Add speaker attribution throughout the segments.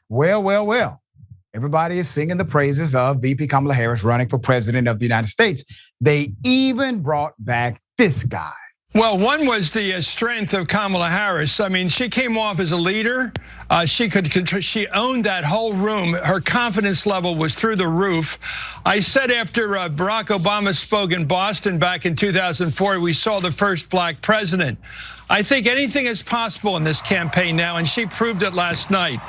Speaker 1: Well, well, well. Everybody is singing the praises of VP Kamala Harris running for president of the United States. They even brought back this guy.
Speaker 2: Well, one was the strength of Kamala Harris. I mean, she came off as a leader. She owned that whole room. Her confidence level was through the roof. I said after Barack Obama spoke in Boston back in 2004, we saw the first black president. I think anything is possible in this campaign now, and she proved it last night.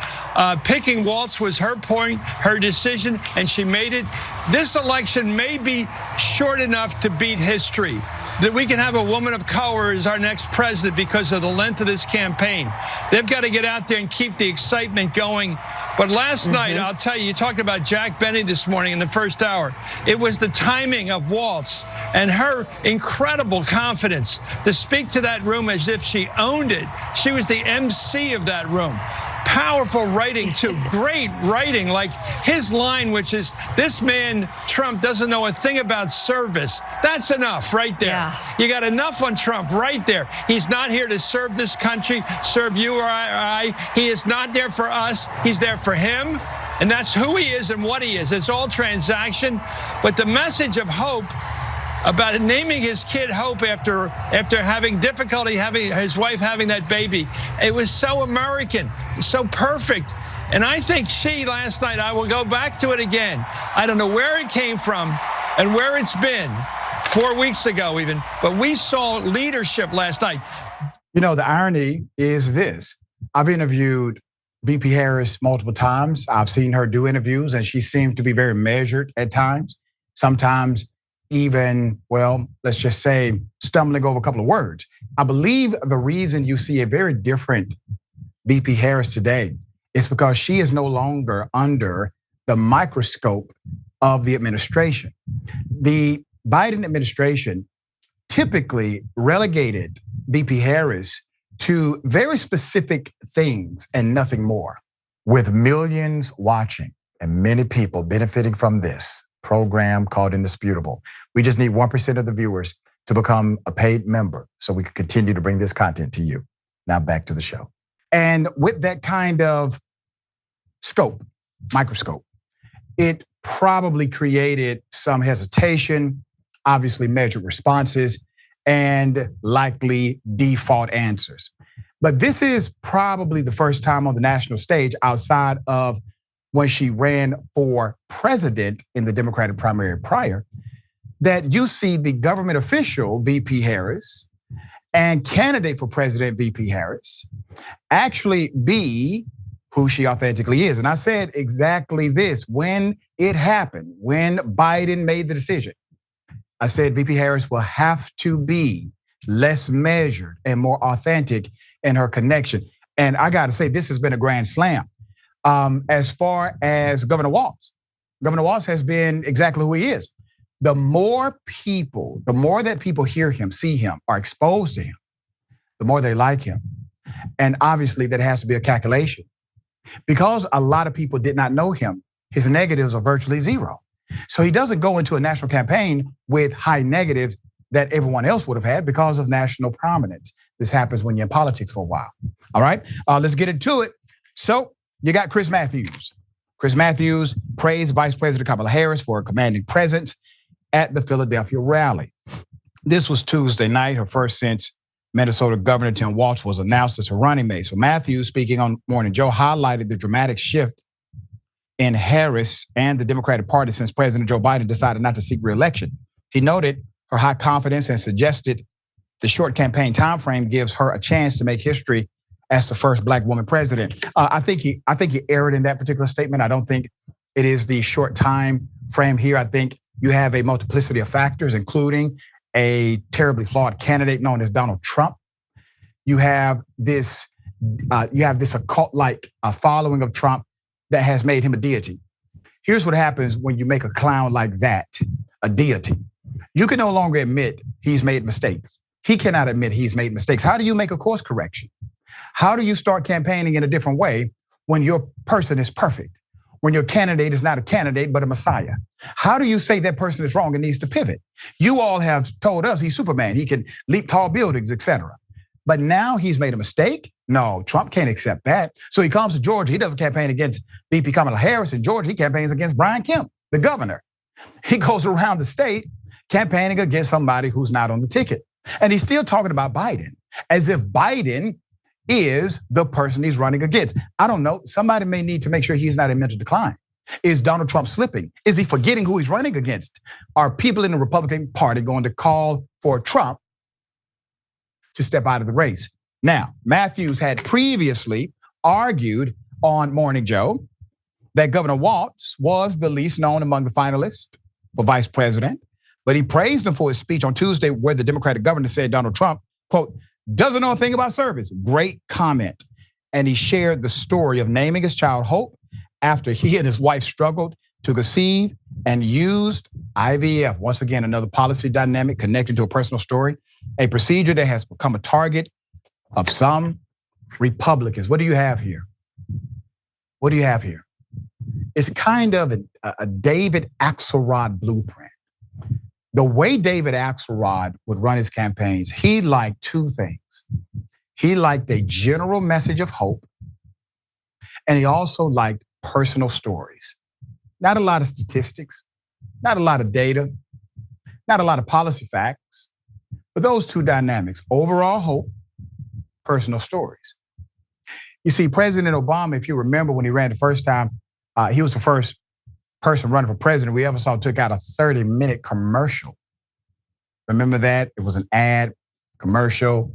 Speaker 2: Picking Walz was her point, her decision, and she made it. This election may be short enough to beat history, that we can have a woman of color as our next president because of the length of this campaign. They've got to get out there and keep the excitement going. But last night, I'll tell you, you talked about Jack Benny this morning in the first hour. It was the timing of Walz and her incredible confidence to speak to that room as if she owned it. She was the MC of that room. Powerful writing, too. Great writing, like his line, which is, this man, Trump, doesn't know a thing about service. That's enough right there. Yeah. You got enough on Trump right there. He's not here to serve this country, serve you or I. He is not there for us. He's there for him. And that's who he is and what he is. It's all transaction. But the message of hope about naming his kid Hope after having difficulty having his wife having that baby. It was so American, so perfect. And I think she last night, I will go back to it again. I don't know where it came from and where it's been 4 weeks ago even, but we saw leadership last night.
Speaker 1: You know, the irony is this. I've interviewed VP Harris multiple times. I've seen her do interviews and she seemed to be very measured at times. Sometimes even, well, let's just say, stumbling over a couple of words. I believe the reason you see a very different VP Harris today is because she is no longer under the microscope of the administration. The Biden administration typically relegated VP Harris to very specific things and nothing more, with millions watching and many people benefiting from this program called Indisputable. We just need 1% of the viewers to become a paid member so we can continue to bring this content to you. Now back to the show. And with that kind of scope, microscope, it probably created some hesitation, obviously measured responses, and likely default answers. But this is probably the first time on the national stage outside of when she ran for president in the Democratic primary prior, that you see the government official, VP Harris, and candidate for president, VP Harris, actually be who she authentically is. And I said exactly this when it happened, when Biden made the decision. I said VP Harris will have to be less measured and more authentic in her connection. And I gotta say, this has been a grand slam. As far as Governor Walz has been exactly who he is. The more that people hear him, see him, are exposed to him, the more they like him. And obviously that has to be a calculation. Because a lot of people did not know him, his negatives are virtually zero. So he doesn't go into a national campaign with high negatives that everyone else would have had because of national prominence. This happens when you're in politics for a while. All right, let's get into it. So you got Chris Matthews. Chris Matthews praised Vice President Kamala Harris for a commanding presence at the Philadelphia rally. This was Tuesday night, her first since Minnesota Governor Tim Walz was announced as her running mate. So Matthews, speaking on Morning Joe, highlighted the dramatic shift in Harris and the Democratic Party since President Joe Biden decided not to seek re-election. He noted her high confidence and suggested the short campaign timeframe gives her a chance to make history as the first black woman president. I think he erred in that particular statement. I don't think it is the short time frame here. I think you have a multiplicity of factors, including a terribly flawed candidate known as Donald Trump. You have this occult-like following of Trump that has made him a deity. Here's what happens when you make a clown like that a deity. You can no longer admit he's made mistakes. He cannot admit he's made mistakes. How do you make a course correction? How do you start campaigning in a different way when your person is perfect? When your candidate is not a candidate, but a messiah? How do you say that person is wrong and needs to pivot? You all have told us he's Superman. He can leap tall buildings, etc. But now he's made a mistake. No, Trump can't accept that. So he comes to Georgia. He doesn't campaign against VP Kamala Harris in Georgia. He campaigns against Brian Kemp, the governor. He goes around the state campaigning against somebody who's not on the ticket. And he's still talking about Biden as if Biden is the person he's running against. I don't know. Somebody may need to make sure he's not in mental decline. Is Donald Trump slipping? Is he forgetting who he's running against? Are people in the Republican Party going to call for Trump to step out of the race? Now, Matthews had previously argued on Morning Joe that Governor Walz was the least known among the finalists for vice president, but he praised him for his speech on Tuesday where the Democratic governor said Donald Trump, quote, doesn't know a thing about service. Great comment. And he shared the story of naming his child Hope after he and his wife struggled to conceive and used IVF. Once again, another policy dynamic connected to a personal story, a procedure that has become a target of some Republicans. What do you have here? What do you have here? It's kind of a David Axelrod blueprint. The way David Axelrod would run his campaigns, he liked two things. He liked a general message of hope, and he also liked personal stories. Not a lot of statistics, not a lot of data, not a lot of policy facts, but those two dynamics, overall hope, personal stories. You see, President Obama, if you remember when he ran the first time, he was the first person running for president we ever saw took out a 30-minute commercial. Remember that? It was an ad, commercial.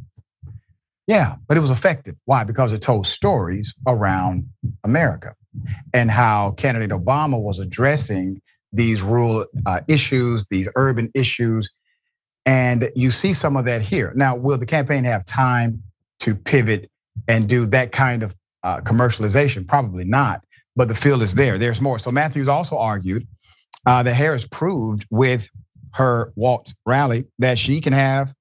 Speaker 1: Yeah, but it was effective. Why? Because it told stories around America and how candidate Obama was addressing these rural issues, these urban issues. And you see some of that here. Now, will the campaign have time to pivot and do that kind of commercialization? Probably not, but the field is there. There's more. So Matthews also argued that Harris proved with her Walz rally that she can have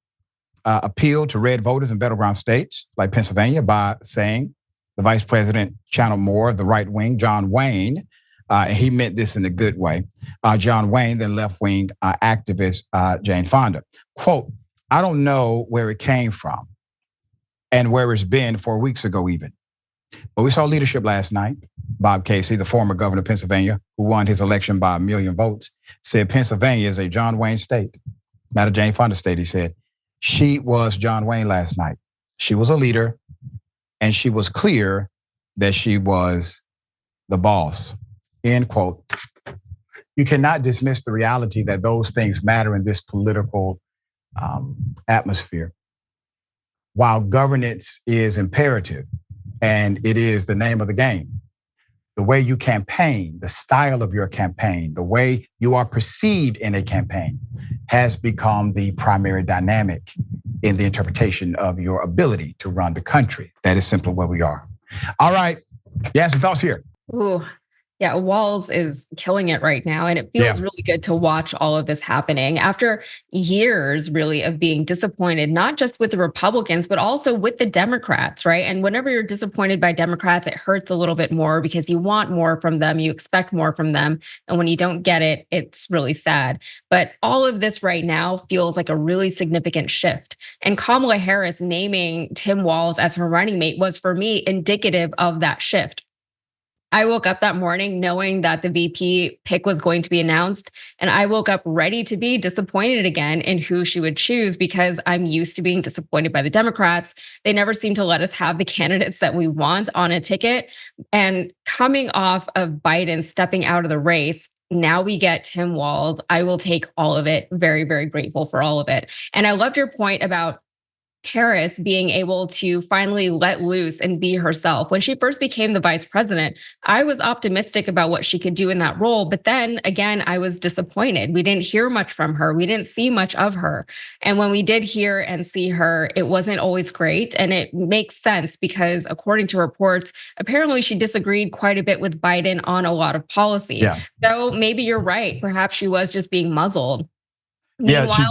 Speaker 1: appeal to red voters in battleground states like Pennsylvania by saying the vice president channeled more of the right wing, John Wayne, and he meant this in a good way, John Wayne, than left-wing activist Jane Fonda. Quote, I don't know where it came from and where it's been 4 weeks ago even. But we saw leadership last night. Bob Casey, the former governor of Pennsylvania, who won his election by 1 million votes, said Pennsylvania is a John Wayne state, not a Jane Fonda state, he said. She was John Wayne last night. She was a leader, and she was clear that she was the boss, end quote. You cannot dismiss the reality that those things matter in this political atmosphere. While governance is imperative, and it is the name of the game, the way you campaign, the style of your campaign, the way you are perceived in a campaign has become the primary dynamic in the interpretation of your ability to run the country. That is simply where we are. All right, Yasmin, thoughts here.
Speaker 3: Ooh, yeah, Walz is killing it right now. And it feels really good to watch all of this happening after years really of being disappointed, not just with the Republicans, but also with the Democrats, right? And whenever you're disappointed by Democrats, it hurts a little bit more because you want more from them, you expect more from them. And when you don't get it, it's really sad. But all of this right now feels like a really significant shift. And Kamala Harris naming Tim Walz as her running mate was for me indicative of that shift. I woke up that morning knowing that the VP pick was going to be announced, and I woke up ready to be disappointed again in who she would choose because I'm used to being disappointed by the Democrats. They never seem to let us have the candidates that we want on a ticket. And coming off of Biden stepping out of the race, now we get Tim Walz. I will take all of it. Very, very grateful for all of it. And I loved your point about Harris being able to finally let loose and be herself. When she first became the vice president, I was optimistic about what she could do in that role. But then again, I was disappointed. We didn't hear much from her. We didn't see much of her. And when we did hear and see her, it wasn't always great. And it makes sense because according to reports, apparently she disagreed quite a bit with Biden on a lot of policy. Yeah. So maybe you're right. Perhaps she was just being muzzled.
Speaker 1: Yeah, she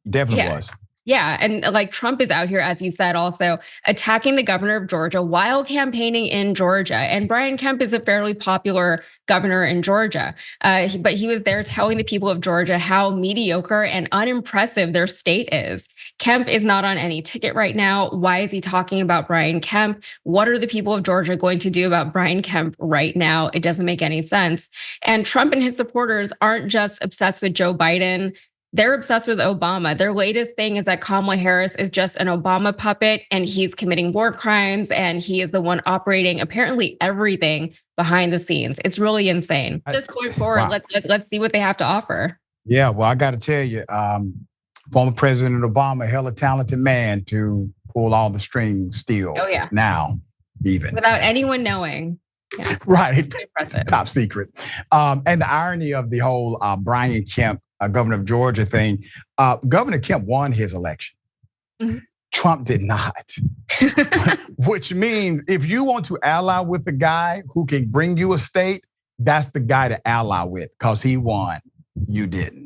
Speaker 1: definitely was.
Speaker 3: Yeah, and like Trump is out here, as you said, also attacking the governor of Georgia while campaigning in Georgia. And Brian Kemp is a fairly popular governor in Georgia, but he was there telling the people of Georgia how mediocre and unimpressive their state is. Kemp is not on any ticket right now. Why is he talking about Brian Kemp? What are the people of Georgia going to do about Brian Kemp right now? It doesn't make any sense. And Trump and his supporters aren't just obsessed with Joe Biden. They're obsessed with Obama. Their latest thing is that Kamala Harris is just an Obama puppet and he's committing war crimes and he is the one operating apparently everything behind the scenes. It's really insane. At this point forward, wow. let's see what they have to offer.
Speaker 1: Yeah, well, I got to tell you, former President Obama, hella talented man to pull all the strings still.
Speaker 3: Oh yeah.
Speaker 1: Now, even
Speaker 3: without anyone knowing. Yeah.
Speaker 1: Right. Top secret. And the irony of the whole Brian Kemp, governor of Georgia thing, Governor Kemp won his election. Mm-hmm. Trump did not. Which means if you want to ally with a guy who can bring you a state, that's the guy to ally with because he won, you didn't.